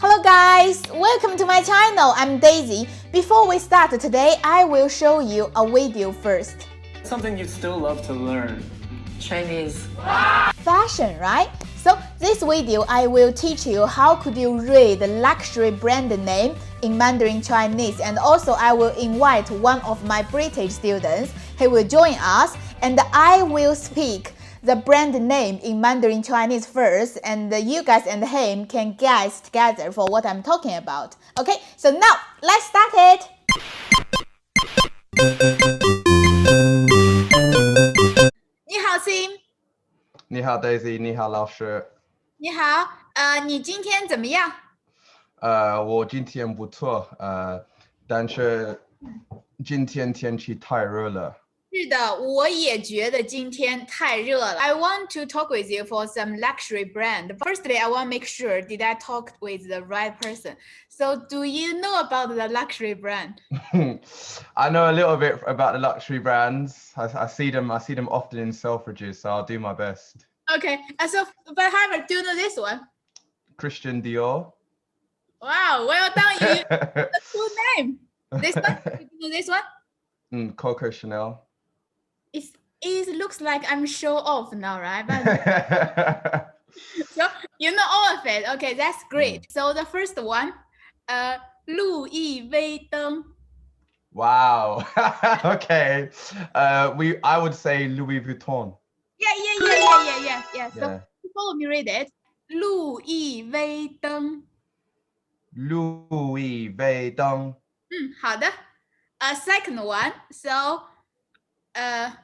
Hello guys, welcome to my channel. I'm Daisy. Before we start today, I will show you a video first. Something you still love to learn. Chinese. Fashion, right? So this video, I will teach you how could you read the luxury brand name in Mandarin Chinese, and also I will invite one of my British students. He will join us and I will speak the brand name in Mandarin Chinese first, and you guys and him can guess together for what I'm talking about. Okay, so now let's start it. 你好 Sim。 你好 Daisy， 你好老师。你好，你今天怎么样？我今天不错，但是今天天气太热了。是的，我也觉得今天太热了。I want to talk with you for some luxury brand. Firstly, I want to make sure did I talk with the right person. So, do you know about the luxury brand? I know a little bit about the luxury brands. I see them often in Selfridges, so I'll do my best. Okay, so but however, do you know this one? Christian Dior. Wow, well done. You the full name. This one, do you know this one? Coco Chanel. It looks like I'm show off now, right? But so you know all of it. Okay, that's great. So the first one, Louis Vuitton. Wow. Okay. I would say Louis Vuitton. Yeah. So follow me, read it. Louis Vuitton. Louis Vuitton. 好的。Second one, so,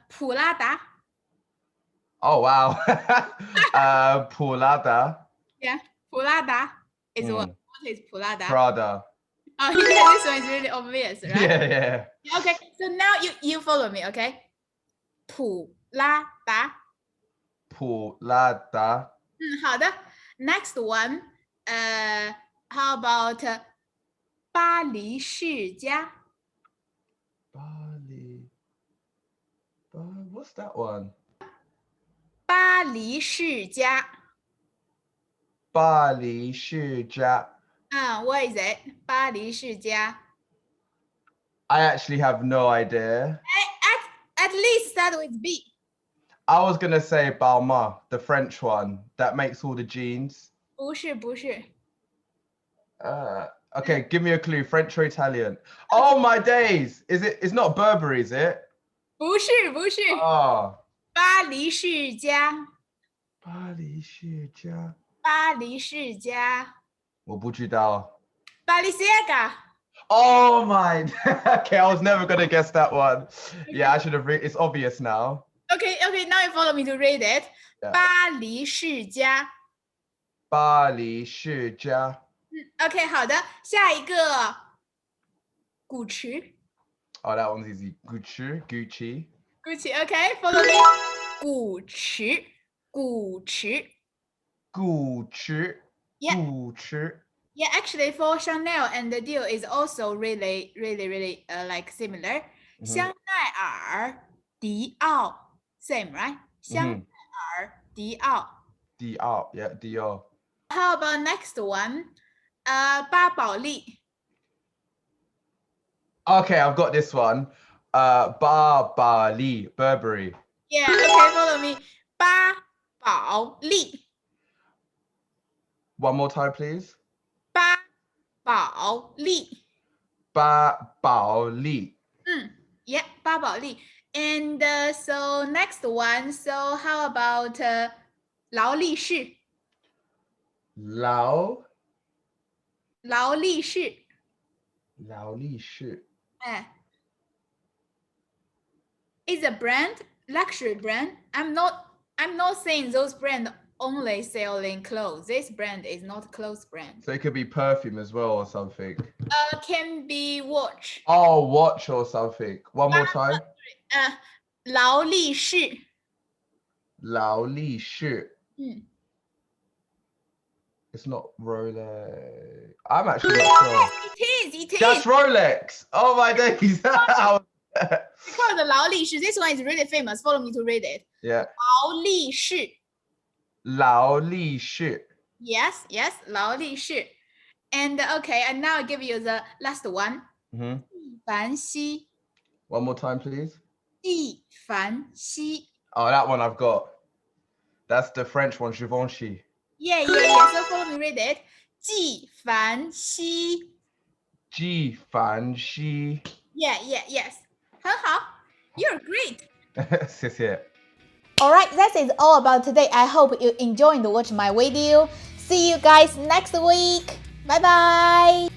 普拉达。Oh wow. Prada. Yeah, 普拉达 is what is 普拉达? Prada. Oh, yeah, this one is really obvious, right? Yeah. Okay, so now you follow me, okay? 普拉达。Prada. 好的。Next one, how about 巴黎世家? What's that one? 巴黎世家。巴黎世家. What is it? 巴黎世家。I actually have no idea. At least start with B. I was gonna say Balmain, the French one that makes all the jeans. 不是。Okay, give me a clue. French or Italian? Oh my days! It's not Burberry, is it? 不是。Oh. 巴黎世家。巴黎世家。巴黎世家。我不知道。Balenciaga. Oh my. Okay, I was never gonna guess that one. Yeah, I should have it's obvious now. Okay, now you follow me to read it. Yeah. 巴黎世家。巴黎世家。OK, 好的，下一个古驰。Oh, that one's easy. Gucci. Okay, follow me. 古驰。Yeah, actually for Chanel and the Dior is also really like similar. 香奈儿、迪奥 same, right? 香奈儿、迪奥。Dior, yeah, Dior. How about next one? 巴宝莉。 Okay, I've got this one. Burberry. Yeah, okay, follow me. 巴宝莉。 One more time, please. 巴宝莉。 巴宝莉. Yeah, 巴宝莉。 And so next one, so how about 劳力士？劳力士。It's a brand, luxury brand. I'm not saying those brands only selling clothes. This brand is not clothes brand. So it could be perfume as well or something. Can be watch. Oh, watch or something. One more time. 劳力士。劳力士. It's not Rolex. I'm actually not sure. It is. That's Rolex. Oh my days. Because the 劳力士, this one is really famous. Follow me to read it. Yeah. 劳力士. Lao Li Shi. Yes, 劳力士. And okay, and now I give you the last one. Mm-hmm. 凡西 One more time, please. 纪梵希 Oh, that one I've got. That's the French one, Givenchy. Yeah. So follow me, read it. 纪梵希 Givenchy. Yes. 很好 You're great.谢谢. Alright, that is all about today. I hope you enjoyed watching my video. See you guys next week. Bye bye.